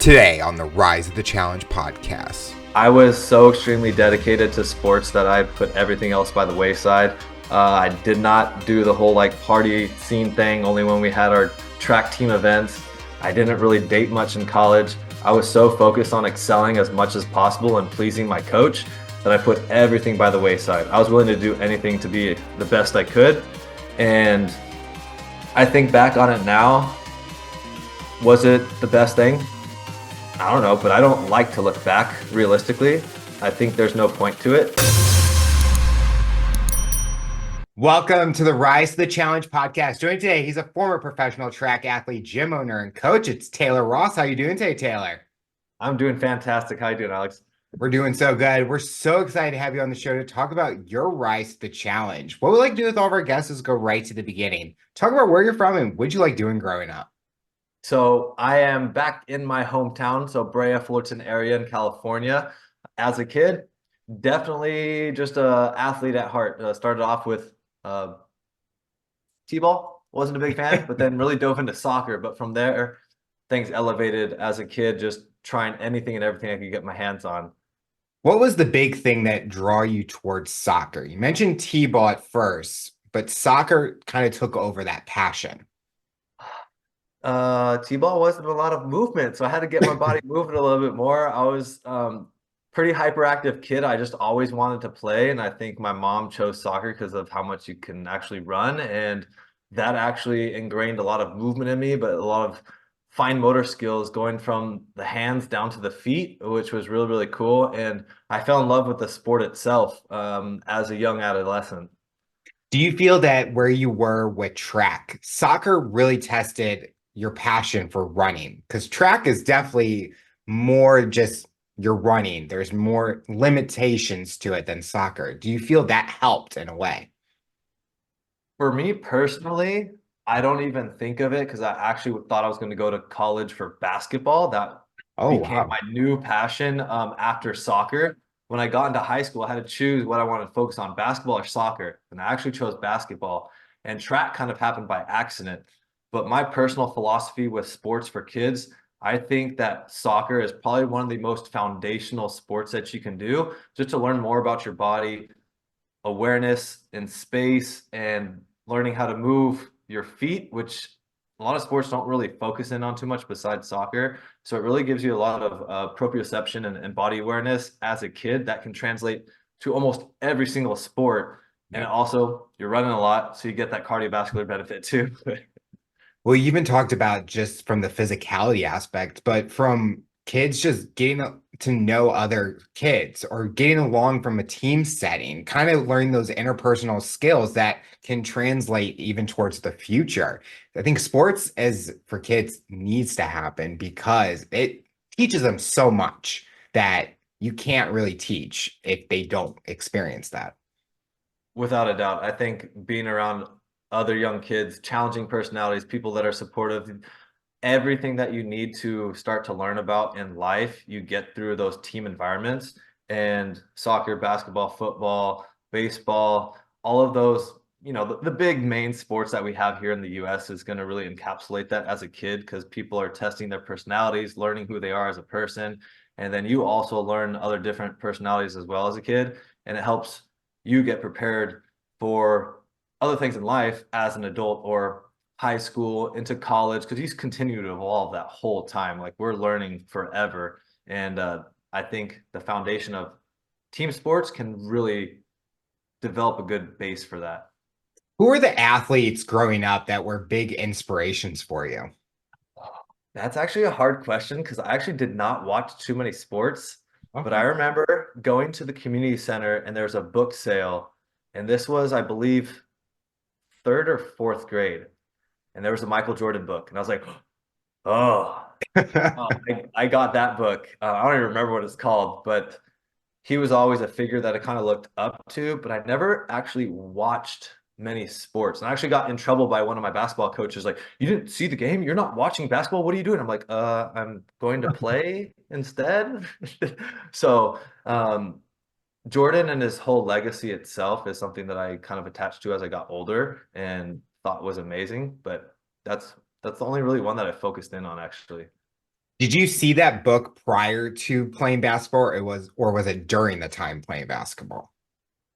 Today on the Rise of the Challenge podcast. I was so extremely dedicated to sports that I put everything else by the wayside. I did not do the whole party scene thing only when we had our track team events. I didn't really date much in college. I was so focused on excelling as much as possible and pleasing my coach that I put everything by the wayside. I was willing to do anything to be the best I could. And I think back on it now, was it the best thing? I don't know, but I don't like to look back realistically. I think there's no point to it. Welcome to the Rise to the Challenge podcast. Joining today, he's a former professional track athlete, gym owner, and coach. It's Taylor Ros. How you doing today, Taylor? I'm doing fantastic. How you doing, Alex? We're doing so good. We're so excited to have you on the show to talk about your rise to the challenge. What we like to do with all of our guests is go right to the beginning. Talk about where you're from and what you like doing growing up. So I am back in my hometown, so Brea, Fullerton area in California. As a kid, definitely just a athlete at heart. Started off with t-ball, wasn't a big fan, but then really dove into soccer. But from there, things elevated as a kid, just trying anything and everything I could get my hands on. What was the big thing that draw you towards soccer? You mentioned t-ball at first, but soccer kind of took over that passion. T-ball wasn't a lot of movement, so I had to get my body moving a little bit more. I was pretty hyperactive kid. I just always wanted to play, and I think my mom chose soccer because of how much you can actually run, and that actually ingrained a lot of movement in me, but a lot of fine motor skills going from the hands down to the feet, which was really, really cool. And I fell in love with the sport itself as a young adolescent. Do you feel that where you were with track, soccer really tested your passion for running? Because track is definitely more just you're running. There's more limitations to it than soccer. Do you feel that helped in a way? For me personally, I don't even think of it because I actually thought I was going to go to college for basketball. That Oh, became wow. my new passion after soccer. When I got into high school, I had to choose what I wanted to focus on, basketball or soccer. And I actually chose basketball. And track kind of happened by accident. But my personal philosophy with sports for kids, I think that soccer is probably one of the most foundational sports that you can do just to learn more about your body, awareness in space, and learning how to move your feet, which a lot of sports don't really focus in on too much besides soccer. So it really gives you a lot of proprioception and body awareness as a kid that can translate to almost every single sport. And Yep. also, you're running a lot, so you get that cardiovascular benefit too. Well, you even talked about just from the physicality aspect, but from kids just getting to know other kids or getting along from a team setting, kind of learning those interpersonal skills that can translate even towards the future. I think sports as for kids needs to happen because it teaches them so much that you can't really teach if they don't experience that. Without a doubt. I think being around other young kids, challenging personalities, people that are supportive, everything that you need to start to learn about in life, you get through those team environments. And soccer, basketball, football, baseball, all of those, the big main sports that we have here in the US is going to really encapsulate that as a kid because people are testing their personalities, learning who they are as a person. And then you also learn other different personalities as well as a kid. And it helps you get prepared for other things in life as an adult or high school into college because you continue to evolve that whole time. Like we're learning forever. And I think the foundation of team sports can really develop a good base for that. Who were the athletes growing up that were big inspirations for you? That's actually a hard question because I actually did not watch too many sports, but I Okay. remember going to the community center and there's a book sale. And this was, I believe, third or fourth grade. And there was a Michael Jordan book. And I was like, oh, I got that book. I don't even remember what it's called, but he was always a figure that I kind of looked up to, but I never actually watched many sports. And I actually got in trouble by one of my basketball coaches, like, you didn't see the game? You're not watching basketball? What are you doing? I'm like, I'm going to play instead. So Jordan and his whole legacy itself is something that I kind of attached to as I got older and thought was amazing. But that's the only really one that I focused in on actually. Did you see that book prior to playing basketball, or was it during the time playing basketball?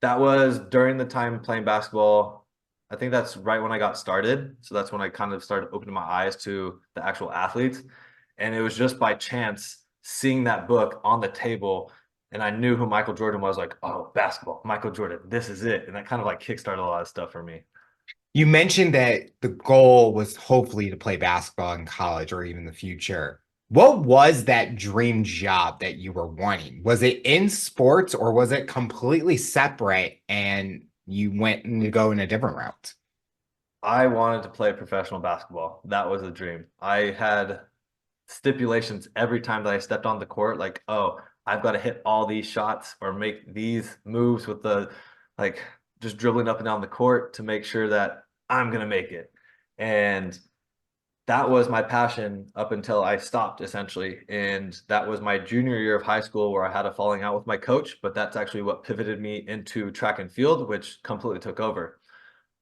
That was during the time playing basketball. I think that's right when I got started. So that's when I kind of started opening my eyes to the actual athletes. And it was just by chance seeing that book on the table. And I knew who Michael Jordan was, like, oh, basketball, Michael Jordan, this is it. And that kind of like kickstarted a lot of stuff for me. You mentioned that the goal was hopefully to play basketball in college or even the future. What was that dream job that you were wanting? Was it in sports or was it completely separate and you went to go in a different route? I wanted to play professional basketball. That was a dream. I had stipulations every time that I stepped on the court, like, oh, I've got to hit all these shots or make these moves with the like just dribbling up and down the court to make sure that I'm gonna make it. And that was my passion up until I stopped essentially. And that was my junior year of high school where I had a falling out with my coach, but that's actually what pivoted me into track and field, which completely took over.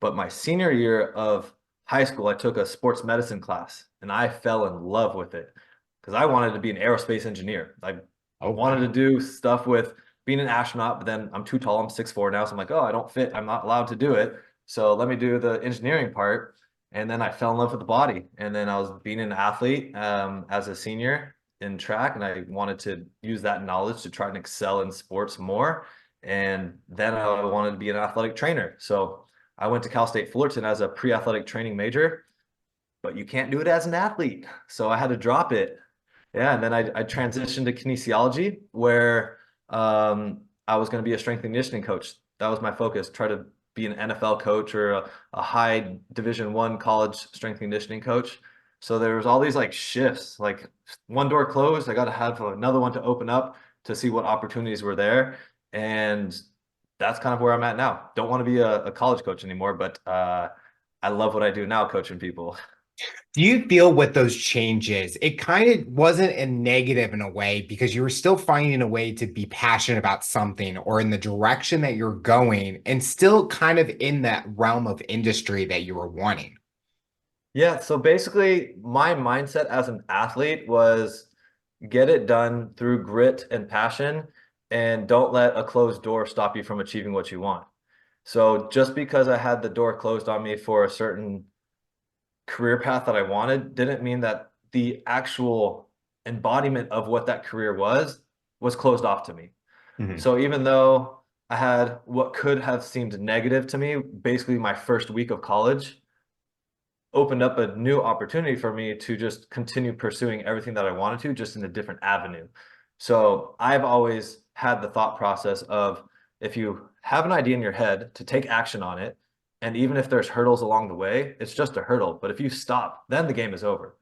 But my senior year of high school, I took a sports medicine class and I fell in love with it because I wanted to be an aerospace engineer. I Oh, wanted to wow. do stuff with being an astronaut, but then I'm too tall. I'm 6'4" now. So I'm like, oh, I don't fit. I'm not allowed to do it. So let me do the engineering part. And then I fell in love with the body. And then I was being an athlete as a senior in track, and I wanted to use that knowledge to try and excel in sports more. And then I wanted to be an athletic trainer. So I went to Cal State Fullerton as a pre-athletic training major, but you can't do it as an athlete. So I had to drop it. Yeah, and then I transitioned to kinesiology where I was going to be a strength and conditioning coach. That was my focus, try to be an NFL coach or a high Division I college strength and conditioning coach. So there was all these like shifts, like one door closed, I got to have another one to open up to see what opportunities were there. And that's kind of where I'm at now. Don't want to be a college coach anymore, but I love what I do now, coaching people. Do you feel with those changes, it kind of wasn't a negative in a way because you were still finding a way to be passionate about something or in the direction that you're going and still kind of in that realm of industry that you were wanting? Yeah, so basically, my mindset as an athlete was get it done through grit and passion, and don't let a closed door stop you from achieving what you want. So just because I had the door closed on me for a certain career path that I wanted didn't mean that the actual embodiment of what that career was closed off to me. Mhm. So even though I had what could have seemed negative to me, basically my first week of college opened up a new opportunity for me to just continue pursuing everything that I wanted to, just in a different avenue. So I've always had the thought process of if you have an idea in your head to take action on it, and even if there's hurdles along the way, it's just a hurdle. But if you stop, then the game is over.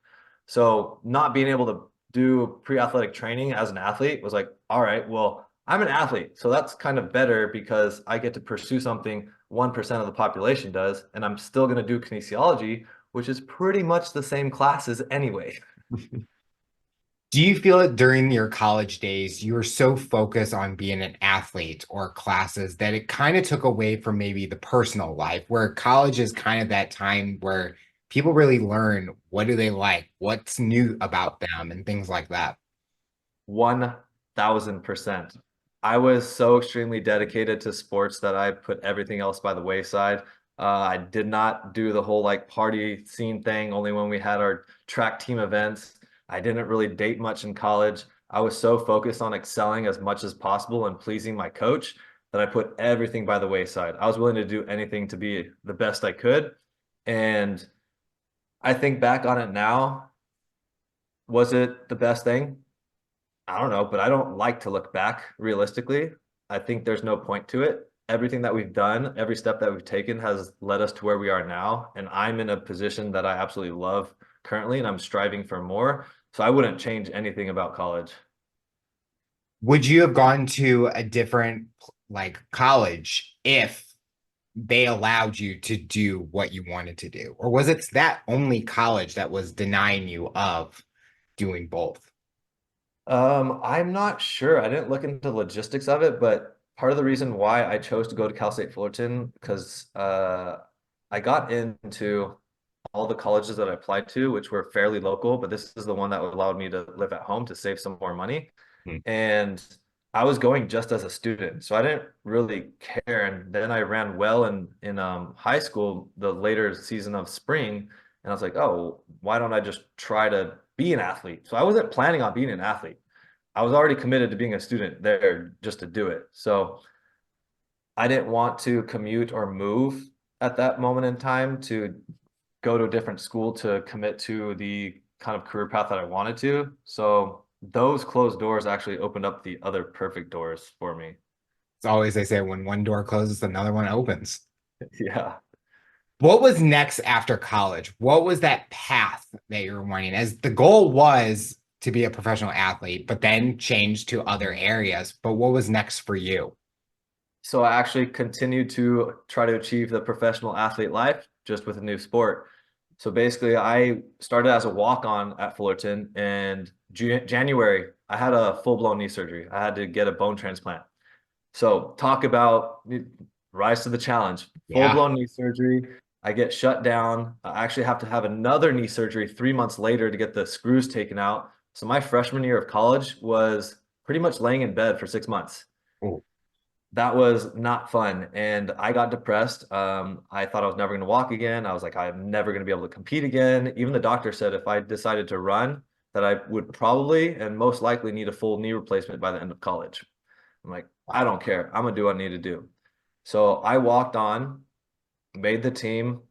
So not being able to do pre-athletic training as an athlete was like, all right, well, I'm an athlete. So that's kind of better because I get to pursue something 1% of the population does, and I'm still going to do kinesiology, which is pretty much the same classes anyway. Do you feel that during your college days, you were so focused on being an athlete or classes that it kind of took away from maybe the personal life, where college is kind of that time where people really learn what do they like, what's new about them, and things like that? 1000%. I was so extremely dedicated to sports that I put everything else by the wayside. I did not do the whole like party scene thing only when we had our track team events. I didn't really date much in college. I was so focused on excelling as much as possible and pleasing my coach that I put everything by the wayside. I was willing to do anything to be the best I could. And I think back on it now, was it the best thing? I don't know, but I don't like to look back realistically. I think there's no point to it. Everything that we've done, every step that we've taken has led us to where we are now. And I'm in a position that I absolutely love currently, and I'm striving for more. So I wouldn't change anything about college. Would you have gone to a different like college if they allowed you to do what you wanted to do? Or was it that only college that was denying you of doing both? I'm not sure. I didn't look into the logistics of it, but part of the reason why I chose to go to Cal State Fullerton because I got into all the colleges that I applied to, which were fairly local, but this is the one that allowed me to live at home to save some more money. Hmm. And I was going just as a student, so I didn't really care. And then I ran well in high school, the later season of spring, and I was like, oh, why don't I just try to be an athlete? So I wasn't planning on being an athlete. I was already committed to being a student there just to do it. So I didn't want to commute or move at that moment in time to go to a different school to commit to the kind of career path that I wanted to. So those closed doors actually opened up the other perfect doors for me. It's always, they say, when one door closes, another one opens. Yeah. What was next after college? What was that path that you were wanting? As the goal was to be a professional athlete, but then change to other areas. But what was next for you? So I actually continued to try to achieve the professional athlete life just with a new sport. So basically, I started as a walk-on at Fullerton, and January, I had a full-blown knee surgery. I had to get a bone transplant. So talk about rise to the challenge. Yeah. Full-blown knee surgery. I get shut down. I actually have to have another knee surgery 3 months later to get the screws taken out. So my freshman year of college was pretty much laying in bed for 6 months. Oh, That was not fun. And I got depressed. I thought I was never going to walk again. I was like, I'm never going to be able to compete again. Even the doctor said if I decided to run, that I would probably and most likely need a full knee replacement by the end of college. I'm like, I wow. don't care. I'm gonna do what I need to do. So I walked on, made the team,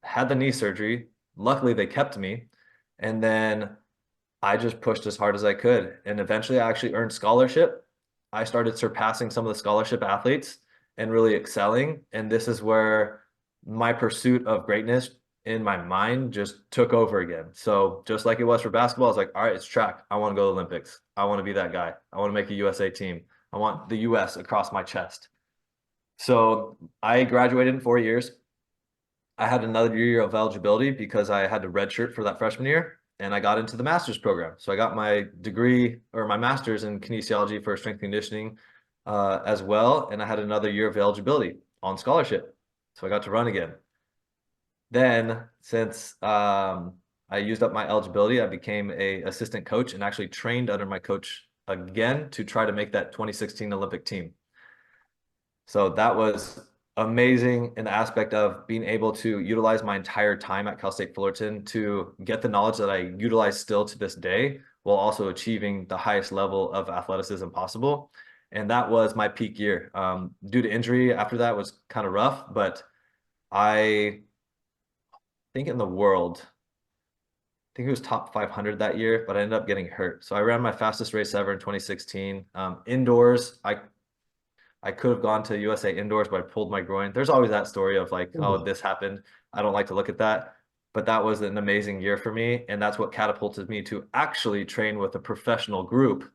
had the knee surgery. Luckily, they kept me. And then I just pushed as hard as I could. And eventually I actually earned scholarship. I started surpassing some of the scholarship athletes and really excelling. And this is where my pursuit of greatness in my mind just took over again. So just like it was for basketball, I was like, all right, it's track. I want to go to the Olympics. I want to be that guy. I want to make a USA team. I want the US across my chest. So I graduated in 4 years. I had another year of eligibility because I had to redshirt for that freshman year, and I got into the master's program. So I got my degree or my master's in kinesiology for strength conditioning as well, and I had another year of eligibility on scholarship. So I got to run again. Then, since I used up my eligibility, I became a assistant coach and actually trained under my coach again to try to make that 2016 Olympic team. So that was amazing in the aspect of being able to utilize my entire time at Cal State Fullerton to get the knowledge that I utilize still to this day, while also achieving the highest level of athleticism possible. And that was my peak year. Due to injury after that was kind of rough, but I think in the world, I think it was top 500 that year, but I ended up getting hurt. So I ran my fastest race ever in 2016. Indoors, I could have gone to USA indoors, but I pulled my groin. There's always that story of like, oh, Ooh. this happened. I don't like to look at that. But that was an amazing year for me. And that's what catapulted me to actually train with a professional group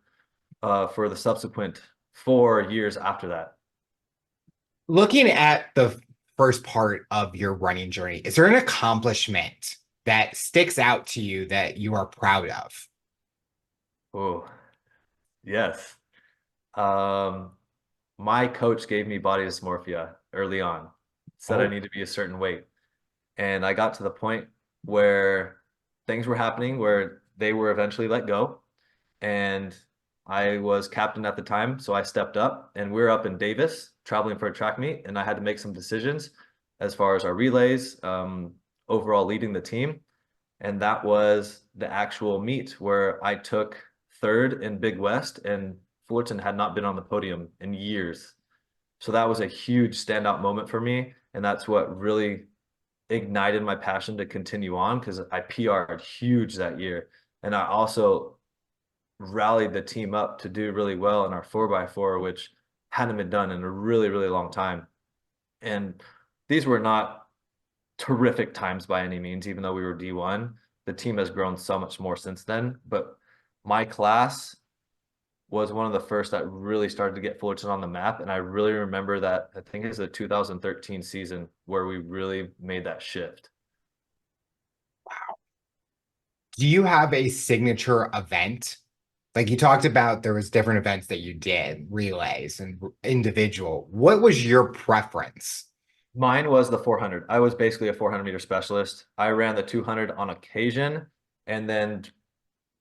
for the subsequent 4 years after that. Looking at the first part of your running journey, is there an accomplishment that sticks out to you that you are proud of? Oh, yes. Um, my coach gave me body dysmorphia early on, said I Oh, need to be a certain weight. And I got to the point where things were happening where they were eventually let go. And I was captain at the time, so I stepped up and we were up in Davis traveling for a track meet, and I had to make some decisions as far as our relays, overall leading the team. And that was the actual meet where I took third in Big West, and Fullerton had not been on the podium in years. So that was a huge standout moment for me. And that's what really ignited my passion to continue on because I PR'd huge that year. And I also rallied the team up to do really well in our 4x4, which hadn't been done in a really, really long time. And these were not terrific times by any means, even though we were D1. The team has grown so much more since then. But my class was one of the first that really started to get Fullerton on the map. And I really remember that, I think it's the 2013 season where we really made that shift. do you have a signature event? Like you talked about, there was different events that you did, relays and individual. What was your preference? Mine was the 400. I was basically a 400-meter specialist. I ran the 200 on occasion. And then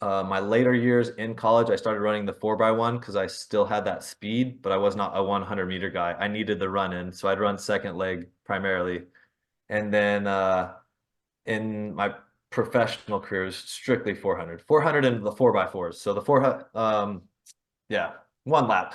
my later years in college, I started running the 4x1 because I still had that speed, but I was not a 100-meter guy. I needed the run in. So I'd run second leg primarily. And then in my professional career, it was strictly 400. 400 and the 4x4s. So the 400, yeah, one lap.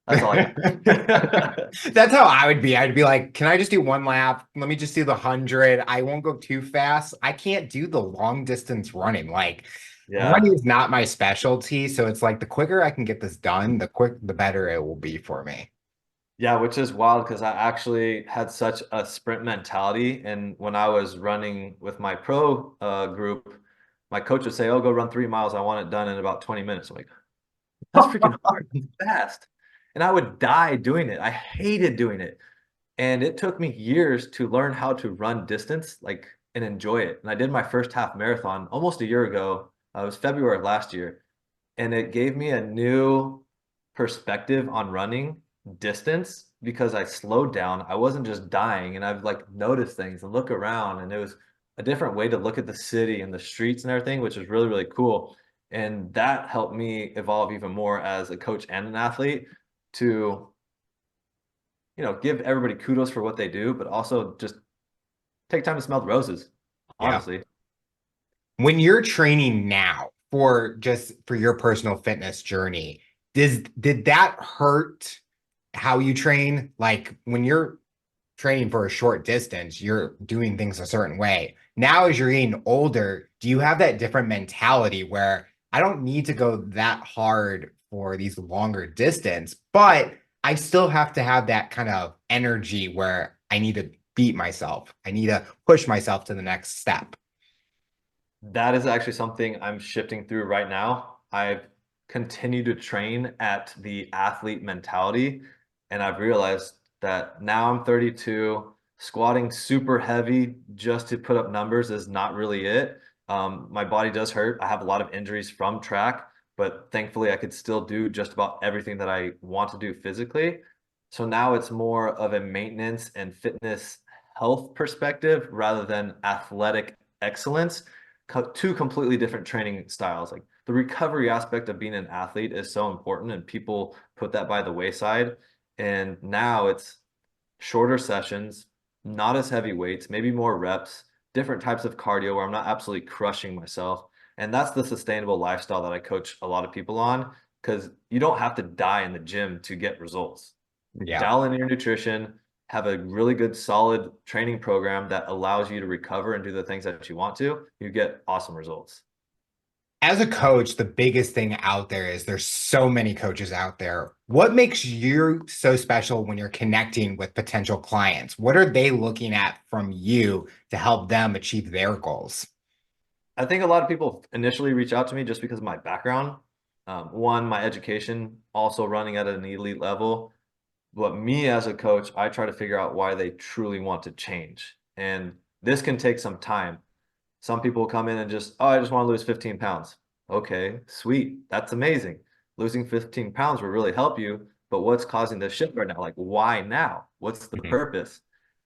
That's all I got. That's how I would be. I'd be like, can I just do one lap? Let me just do the 100. I won't go too fast. I can't do the long distance running. Like Yeah. running is not my specialty. So it's like the quicker I can get this done, the better it will be for me. Yeah, which is wild because I actually had such a sprint mentality. And when I was running with my pro group, my coach would say, "Oh, go run 3 miles. I want it done in about 20 minutes." I'm like, "That's freaking hard. It's fast." And I would die doing it. I hated doing it. And it took me years to learn how to run distance, like, and enjoy it. And I did my first half marathon almost a year ago. It was February of last year. And it gave me a new perspective on running distance because I slowed down. I wasn't just dying, and I've like noticed things and look around, and it was a different way to look at the city and the streets and everything, which is really, really cool. And that helped me evolve even more as a coach and an athlete to, give everybody kudos for what they do, but also just take time to smell the roses, Yeah. honestly. When you're training now for your personal fitness journey, did that hurt how you train? Like when you're training for a short distance, you're doing things a certain way. Now, as you're getting older, do you have that different mentality where I don't need to go that hard for these longer distance, but I still have to have that kind of energy where I need to beat myself. I need to push myself to the next step. That is actually something I'm shifting through right now. I've continued to train at the athlete mentality, and I've realized that now I'm 32, squatting super heavy just to put up numbers is not really it. My body does hurt. I have a lot of injuries from track, but thankfully I could still do just about everything that I want to do physically. So now it's more of a maintenance and fitness health perspective rather than athletic excellence, two completely different training styles. Like the recovery aspect of being an athlete is so important, and people put that by the wayside. And now it's shorter sessions, not as heavy weights, maybe more reps, different types of cardio where I'm not absolutely crushing myself. And that's the sustainable lifestyle that I coach a lot of people on because you don't have to die in the gym to get results. Yeah. Dial in your nutrition, have a really good, solid training program that allows you to recover and do the things that you want to, you get awesome results. As a coach, the biggest thing out there is there's so many coaches out there. What makes you so special when you're connecting with potential clients? What are they looking at from you to help them achieve their goals? I think a lot of people initially reach out to me just because of my background. One, my education, also running at an elite level. But me as a coach, I try to figure out why they truly want to change. And this can take some time. Some people come in and just, oh, I just want to lose 15 pounds. Okay, sweet. That's amazing. Losing 15 pounds will really help you. But what's causing the shift right now? Like, why now? What's the Mhm. purpose?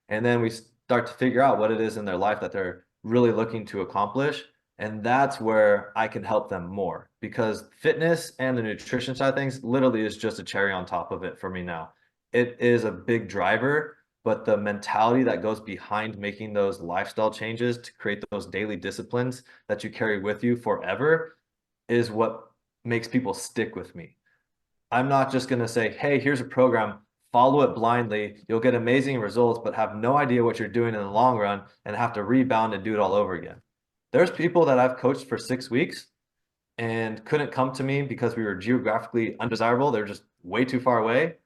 And then we start to figure out what it is in their life that they're really looking to accomplish. And that's where I can help them more because fitness and the nutrition side of things literally is just a cherry on top of it for me now. It is a big driver, but the mentality that goes behind making those lifestyle changes to create those daily disciplines that you carry with you forever is what makes people stick with me. I'm not just going to say, hey, here's a program, follow it blindly. You'll get amazing results, but have no idea what you're doing in the long run and have to rebound and do it all over again. There's people that I've coached for 6 weeks and couldn't come to me because we were geographically undesirable. They're just way too far away.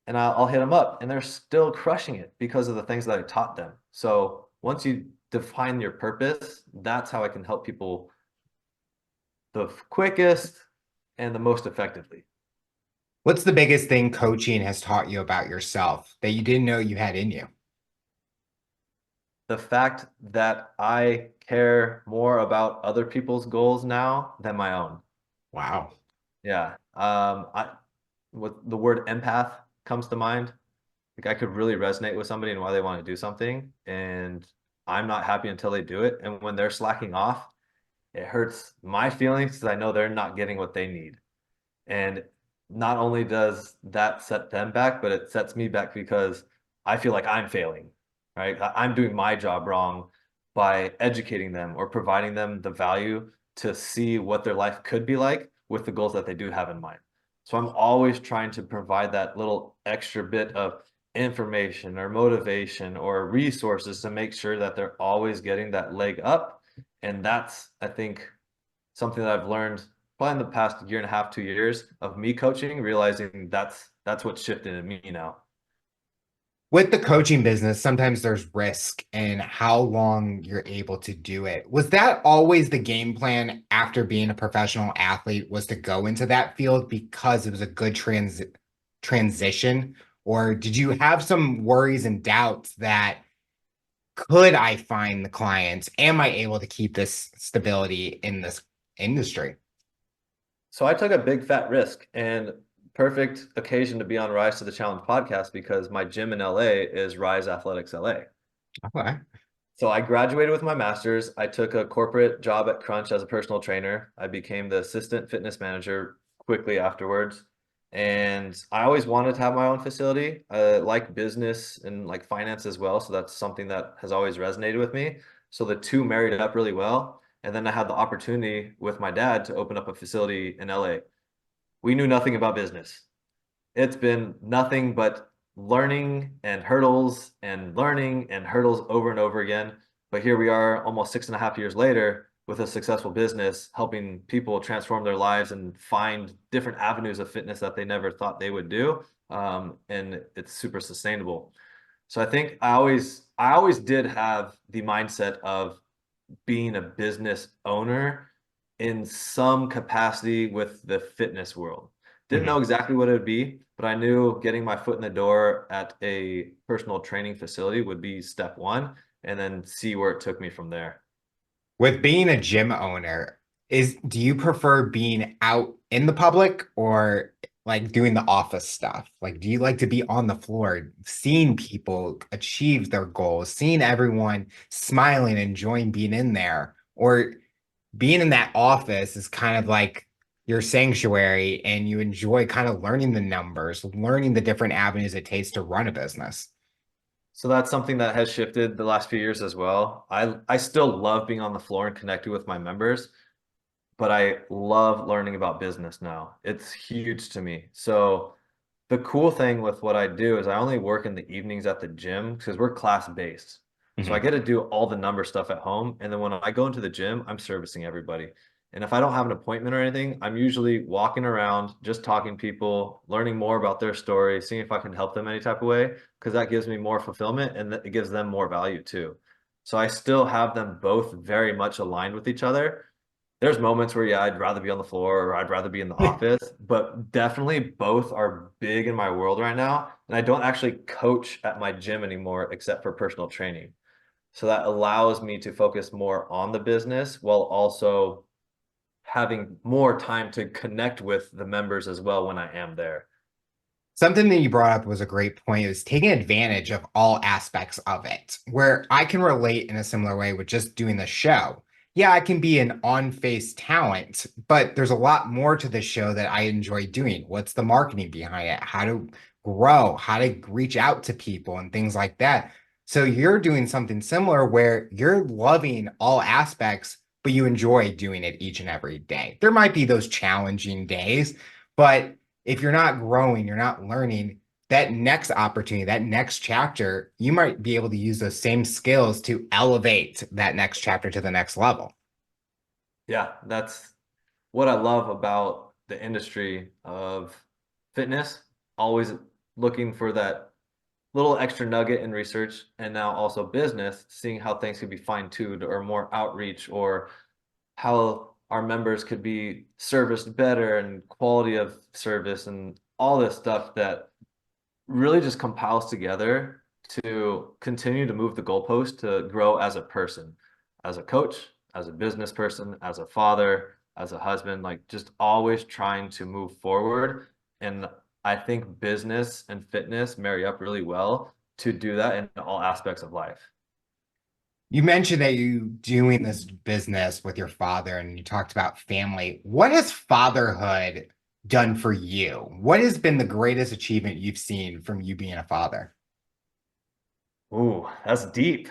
And I'll hit them up and they're still crushing it because of the things that I taught them. So once you define your purpose, that's how I can help people the quickest and the most effectively. What's the biggest thing coaching has taught you about yourself that you didn't know you had in you? The fact that I care more about other people's goals now than my own. Wow. Yeah. What the word empath comes to mind Like I could really resonate with somebody and why they want to do something, and I'm not happy until they do it. And when they're slacking off, it hurts my feelings because I know they're not getting what they need. And not only does that set them back, but it sets me back because I feel like I'm failing, right? I'm doing my job wrong by educating them or providing them the value to see what their life could be like with the goals that they do have in mind. So I'm always trying to provide that little extra bit of information or motivation or resources to make sure that they're always getting that leg up. And that's, I think, something that I've learned probably in the past year and a half, 2 years of me coaching, realizing that's what's shifted in me now. With the coaching business, sometimes there's risk in how long you're able to do it. Was that always the game plan after being a professional athlete, was to go into that field because it was a good transition? Or did you have some worries and doubts that could I find the clients? Am I able to keep this stability in this industry? So I took a big fat risk and perfect occasion to be on Rise to the Challenge podcast because my gym in LA is Rise Athletics LA. Okay. So I graduated with my master's. I took a corporate job at Crunch as a personal trainer. I became the assistant fitness manager quickly afterwards. And I always wanted to have my own facility. I like business and like finance as well. So that's something that has always resonated with me. So the two married up really well. And then I had the opportunity with my dad to open up a facility in LA. We knew nothing about business. It's been nothing but learning and hurdles and learning and hurdles over and over again. But here we are almost 6.5 years later with a successful business, helping people transform their lives and find different avenues of fitness that they never thought they would do. And it's super sustainable. So I think I always did have the mindset of being a business owner in some capacity with the fitness world. Didn't know Mhm. exactly what it would be, but I knew getting my foot in the door at a personal training facility would be step one, and then see where it took me from there. With being a gym owner, do you prefer being out in the public or like doing the office stuff? Like, do you like to be on the floor, seeing people achieve their goals, seeing everyone smiling, enjoying being in there? Or being in that office is kind of like your sanctuary and you enjoy kind of learning the numbers, learning the different avenues it takes to run a business? So that's something that has shifted the last few years as well. I still love being on the floor and connecting with my members, but I love learning about business now. It's huge to me. So the cool thing with what I do is I only work in the evenings at the gym because we're class based. So I Mhm. get to do all the number stuff at home. And then when I go into the gym, I'm servicing everybody. And if I don't have an appointment or anything, I'm usually walking around, just talking to people, learning more about their story, seeing if I can help them any type of way, because that gives me more fulfillment and it gives them more value too. So I still have them both very much aligned with each other. There's moments where, yeah, I'd rather be on the floor or I'd rather be in the office, but definitely both are big in my world right now. And I don't actually coach at my gym anymore except for personal training. So that allows me to focus more on the business while also having more time to connect with the members as well when I am there. Something that you brought up was a great point. It was taking advantage of all aspects of it, where I can relate in a similar way with just doing the show. Yeah, I can be an on-face talent, but there's a lot more to the show that I enjoy doing. What's the marketing behind it? How to grow, how to reach out to people and things like that. So you're doing something similar where you're loving all aspects, but you enjoy doing it each and every day. There might be those challenging days, but if you're not growing, you're not learning, that next opportunity, that next chapter, you might be able to use those same skills to elevate that next chapter to the next level. Yeah, that's what I love about the industry of fitness, always looking for that little extra nugget in research and now also business, seeing how things could be fine-tuned or more outreach or how our members could be serviced better and quality of service and all this stuff that really just compiles together to continue to move the goalpost to grow as a person, as a coach, as a business person, as a father, as a husband, like just always trying to move forward. And I think business and fitness marry up really well to do that in all aspects of life. You mentioned that you doing this business with your father and you talked about family. What has fatherhood done for you? What has been the greatest achievement you've seen from you being a father? Ooh, that's deep.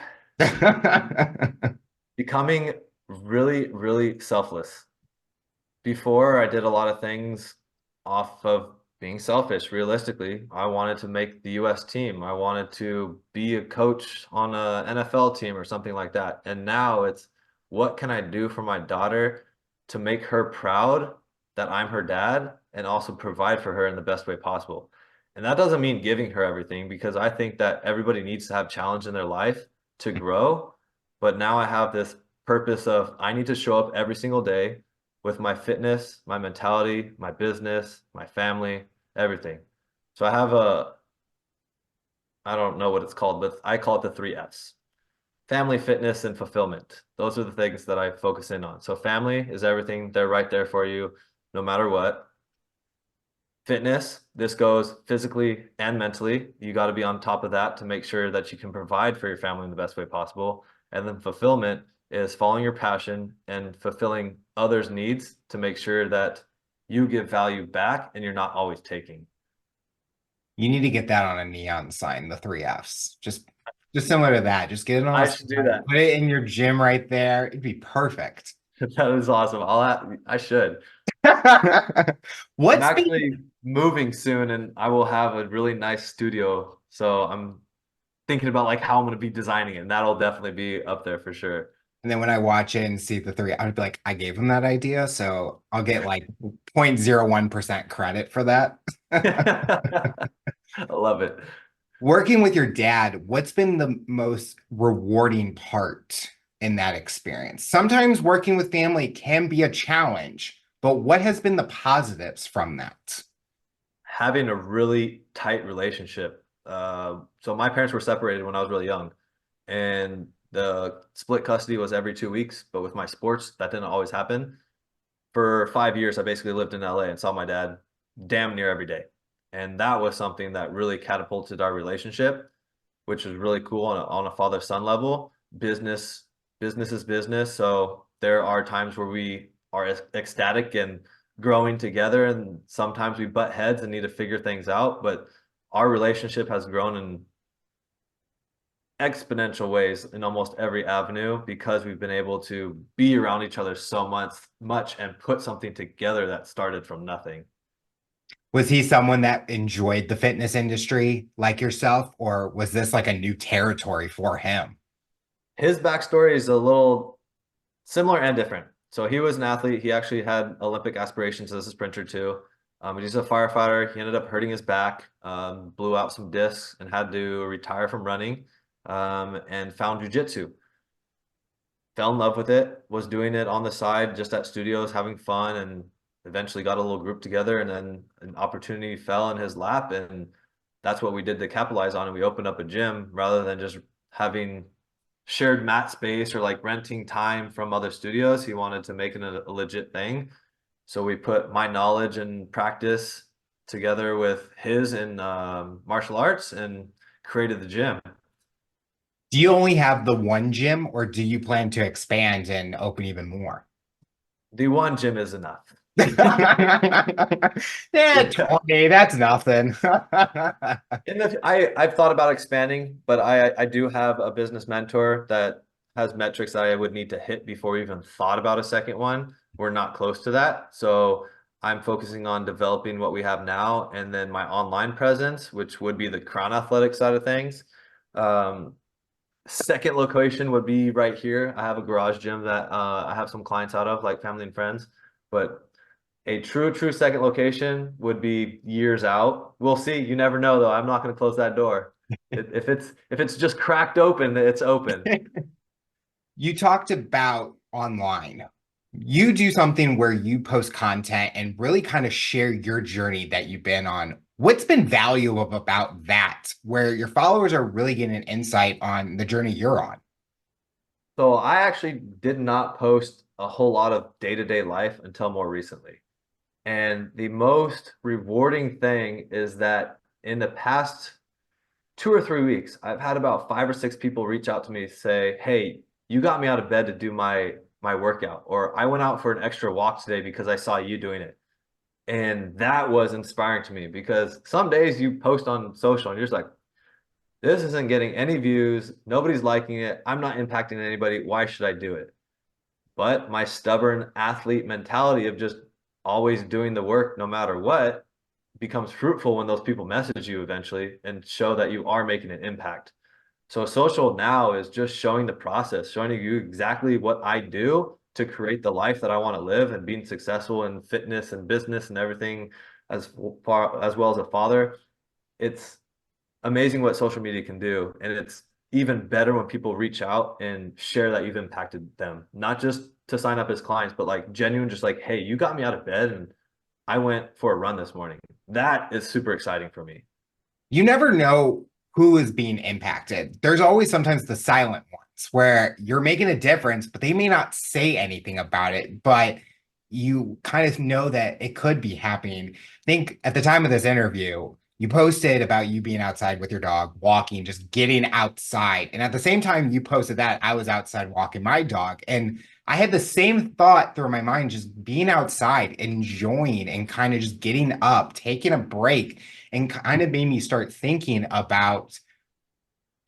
Becoming really, really selfless. Before I did a lot of things off of being selfish. Realistically, I wanted to make the US team. I wanted to be a coach on a NFL team or something like that. And now it's what can I do for my daughter to make her proud that I'm her dad and also provide for her in the best way possible. And that doesn't mean giving her everything because I think that everybody needs to have challenge in their life to grow. But now I have this purpose of I need to show up every single day with my fitness, my mentality, my business, my family, everything. So I have I don't know what it's called, but I call it the three F's: family, fitness, and fulfillment. Those are the things that I focus in on. So family is everything. They're right there for you no matter what. Fitness, this goes physically and mentally. You got to be on top of that to make sure that you can provide for your family in the best way possible. And then fulfillment is following your passion and fulfilling others' needs to make sure that you give value back and you're not always taking. You need to get that on a neon sign, the three F's. Just similar to that. Just get it on a I should do sign, that. put it in your gym right there. It'd be perfect. That is awesome. I should. I'm What's been actually moving soon and I will have a really nice studio. So I'm thinking about like how I'm going to be designing it, and that'll definitely be up there for sure. and then when I watch it and see the three, I'd be like, I gave him that idea, so I'll get like 0.01% credit for that. I love it. Working with your dad, what's been the most rewarding part in that experience? Sometimes working with family can be a challenge, but what has been the positives from that? Having a really tight relationship. So my parents were separated when I was really young, and the split custody was every 2 weeks. But with my sports, that didn't always happen. For 5 years, I basically lived in LA and saw my dad damn near every day. And that was something that really catapulted our relationship, which was really cool on a father-son level. Business, business is business. So there are times where we are ecstatic and growing together, and sometimes we butt heads and need to figure things out. But our relationship has grown in exponential ways in almost every avenue because we've been able to be around each other so much and put something together that started from nothing. Was he someone that enjoyed the fitness industry like yourself, or was this like a new territory for him? His backstory is a little similar and different. So he was an athlete. He actually had Olympic aspirations as a sprinter too. But he's a firefighter. He ended up hurting his back, blew out some discs, and had to retire from running, and found jujitsu. Fell in love with it, was doing it on the side, just at studios, having fun, and eventually got a little group together. And then an opportunity fell in his lap, and that's what we did to capitalize on it. We opened up a gym rather than just having shared mat space or like renting time from other studios. He wanted to make it a legit thing. So we put my knowledge and practice together with his in martial arts and created the gym. Do you only have the one gym, or do you plan to expand and open even more? The one gym is enough. Yeah, Yeah. 20, that's nothing. I've thought about expanding, but I do have a business mentor that has metrics that I would need to hit before we even thought about a second one. We're not close to that. So I'm focusing on developing what we have now and then my online presence, which would be the Crown Athletic side of things. Um, Second location would be right here. I have a garage gym that I have some clients out of, like family and friends, but a true second location would be years out. We'll see. You never know, though. I'm not going to close that door. If it's just cracked open, it's open. You talked about online. You do something where you post content and really kind of share your journey that you've been on. What's been valuable about that, where your followers are really getting an insight on the journey you're on? So I actually did not post a whole lot of day-to-day life until more recently. And the most rewarding thing is that in the past 2 or 3 weeks, I've had about 5 or 6 people reach out to me say, "Hey, you got me out of bed to do my workout," or "I went out for an extra walk today because I saw you doing it." And that was inspiring to me because some days you post on social and you're just like, this isn't getting any views, nobody's liking it, I'm not impacting anybody, why should I do it? But my stubborn athlete mentality of just always doing the work no matter what becomes fruitful when those people message you eventually and show that you are making an impact. So social now is just showing the process, showing you exactly what I do to create the life that I want to live and being successful in fitness and business and everything as far as well as a father. It's amazing what social media can do. And it's even better when people reach out and share that you've impacted them, not just to sign up as clients, but like genuine, just like, hey, you got me out of bed and I went for a run this morning. That is super exciting for me. You never know who is being impacted. There's always sometimes the silent ones where you're making a difference, but they may not say anything about it, but you kind of know that it could be happening. I think at the time of this interview, you posted about you being outside with your dog, walking, just getting outside. And at the same time you posted that, I was outside walking my dog. And I had the same thought through my mind, just being outside, enjoying and kind of just getting up, taking a break and kind of made me start thinking about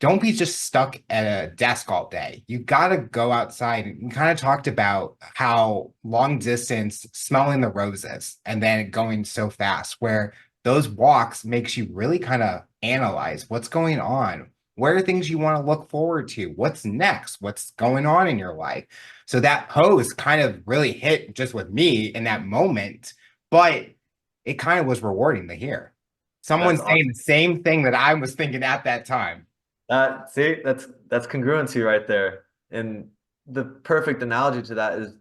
don't be just stuck at a desk all day. You got to go outside. We kind of talked about how long distance smelling the roses and then going so fast, where those walks makes you really kind of analyze what's going on. Where are things you want to look forward to? What's next? What's going on in your life? So that post kind of really hit just with me in that moment, but it kind of was rewarding to hear. Someone That's saying awesome. the same thing that I was thinking at that time. See, that's congruency right there. And the perfect analogy to that is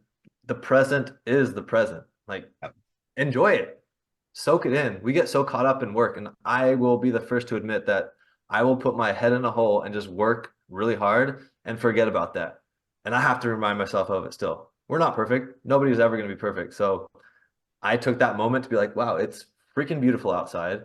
the present is the present. Like enjoy it. Soak it in. We get so caught up in work, and I will be the first to admit that I will put my head in a hole and just work really hard and forget about that. And I have to remind myself of it still. We're not perfect. Nobody's ever going to be perfect. So I took that moment to be like, wow, it's freaking beautiful outside.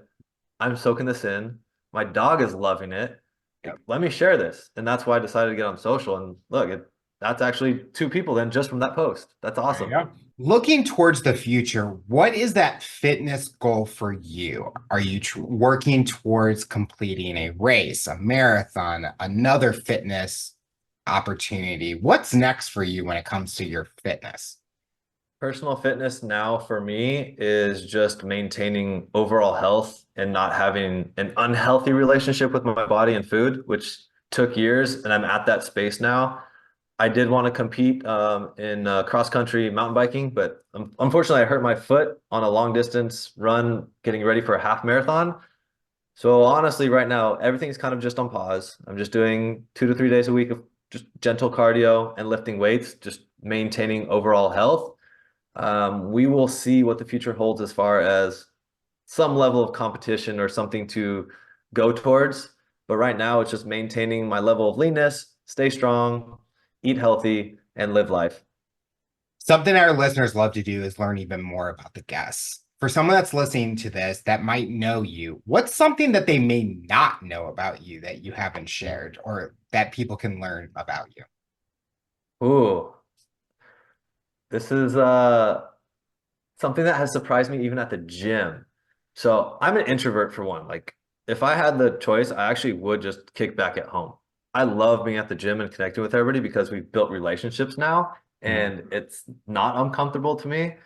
I'm soaking this in. My dog is loving it. Yep. Let me share this. And that's why I decided to get on social. And look, that's actually 2 people then just from that post. That's There you awesome. go. Looking towards the future, what is that fitness goal for you? Are you working towards completing a race, a marathon, another fitness opportunity? What's next for you when it comes to your fitness? Personal fitness now for me is just maintaining overall health and not having an unhealthy relationship with my body and food, which took years. And I'm at that space now. I did want to compete in cross country mountain biking, but unfortunately, I hurt my foot on a long distance run getting ready for a half marathon. So honestly, right now, everything's kind of just on pause. I'm just doing 2 to 3 days a week of just gentle cardio and lifting weights, just maintaining overall health. We will see what the future holds as far as some level of competition or something to go towards. But right now, it's just maintaining my level of leanness, stay strong, eat healthy, and live life. Something our listeners love to do is learn even more about the guests. For someone that's listening to this that might know you, what's something that they may not know about you that you haven't shared or that people can learn about you? Ooh, this is something that has surprised me even at the gym. So I'm an introvert for one. Like if I had the choice, I actually would just kick back at home. I love being at the gym and connecting with everybody because we've built relationships now and it's not uncomfortable to me.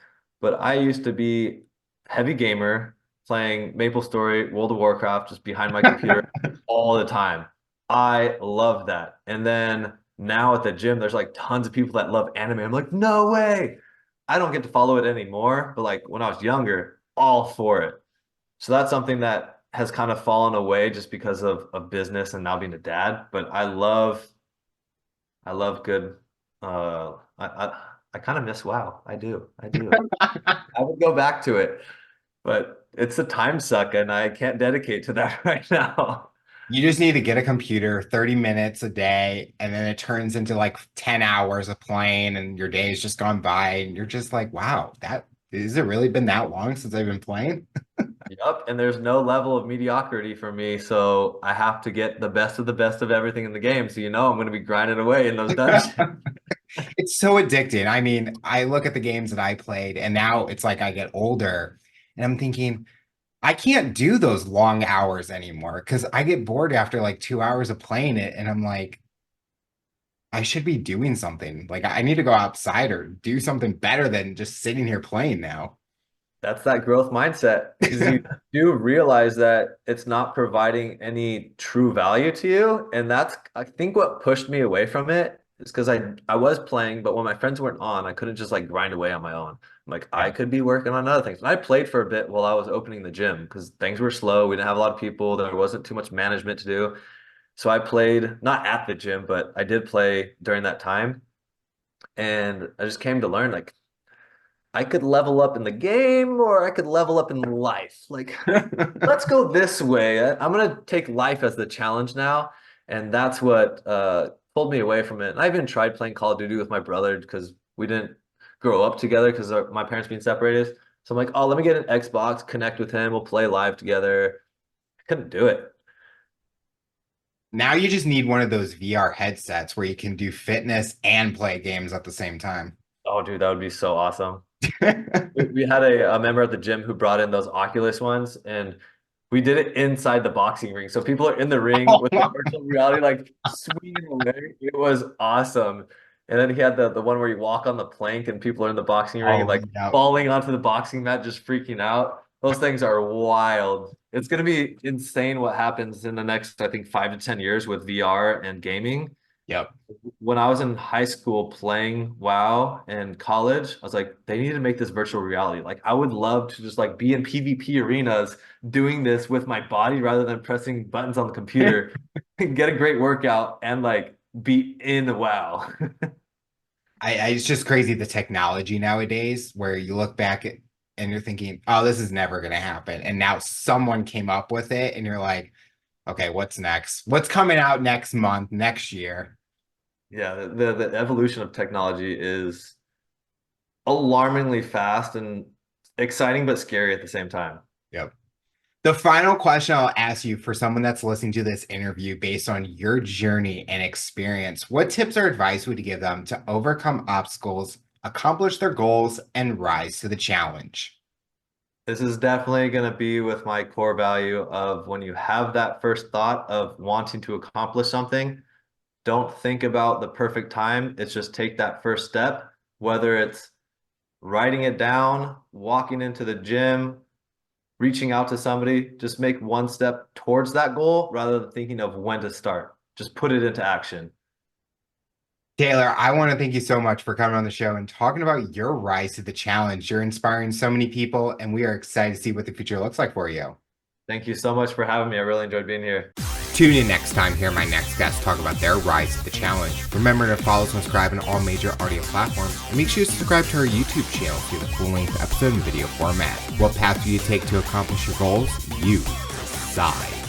But I used to be heavy gamer playing Maple Story, World of Warcraft, just behind my computer all the time. I love that. And then now at the gym, there's like tons of people that love anime. I'm like, no way. I don't get to follow it anymore, but like when I was younger, all for it. So that's something that has kind of fallen away just because of business and now being a dad. But I love good I kind of miss WoW. I do. I do. I would go back to it, but it's a time suck and I can't dedicate to that right now. You just need to get a computer 30 minutes a day, and then it turns into like 10 hours of playing, and your day has just gone by, and you're just like, wow, Has it really been that long since I've been playing? Yep, and there's no level of mediocrity for me, so I have to get the best of everything in the game. So I'm going to be grinding away in those dungeons. It's so addicting. I mean, I look at the games that I played, and now it's like I get older, and I'm thinking, I can't do those long hours anymore because I get bored after like 2 hours of playing it, and I'm like, I should be doing something. Like, I need to go outside or do something better than just sitting here playing now. That's that growth mindset because you do realize that it's not providing any true value to you. And that's, I think, what pushed me away from it is because I was playing, but when my friends weren't on, I couldn't just like grind away on my own. I'm like, I Yeah. could be working on other things. And I played for a bit while I was opening the gym because things were slow. We didn't have a lot of people. There wasn't too much management to do. So I played not at the gym, but I did play during that time. And I just came to learn like I could level up in the game or I could level up in life. Like, let's go this way. I'm gonna take life as the challenge now, and that's what pulled me away from it. And I even tried playing Call of Duty with my brother because we didn't grow up together because my parents being separated. So I'm like, oh, let me get an Xbox, connect with him, we'll play live together. I couldn't do it. Now you just need one of those VR headsets where you can do fitness and play games at the same time. Oh, dude, that would be so awesome. We had a member at the gym who brought in those Oculus ones, and we did it inside the boxing ring. So people are in the ring with the virtual reality, like swinging away. It was awesome. And then he had the one where you walk on the plank and people are in the boxing ring and Oh, like yeah. falling onto the boxing mat, just freaking out. Those things are wild. It's going to be insane what happens in the next, I think, 5 to 10 years with VR and gaming. Yep. When I was in high school playing WoW and college, I was like, they need to make this virtual reality. Like, I would love to just like be in PvP arenas doing this with my body rather than pressing buttons on the computer, get a great workout and like be in WoW. It's just crazy the technology nowadays where you look back at and you're thinking, oh, this is never going to happen. And now someone came up with it and you're like, okay, what's next? What's coming out next month, next year? Yeah, the evolution of technology is alarmingly fast and exciting but scary at the same time. Yep. The final question I'll ask you for someone that's listening to this interview based on your journey and experience, what tips or advice would you give them to overcome obstacles, accomplish their goals, and rise to the challenge? This is definitely going to be with my core value of when you have that first thought of wanting to accomplish something, don't think about the perfect time. It's just take that first step, whether it's writing it down, walking into the gym, reaching out to somebody, just make one step towards that goal rather than thinking of when to start. Just put it into action. Taylor, I want to thank you so much for coming on the show and talking about your rise to the challenge. You're inspiring so many people, and we are excited to see what the future looks like for you. Thank you so much for having me. I really enjoyed being here. Tune in next time to hear my next guest talk about their rise to the challenge. Remember to follow, subscribe on all major audio platforms, and make sure to subscribe to our YouTube channel to see the full-length episode in video format. What path do you take to accomplish your goals? You decide.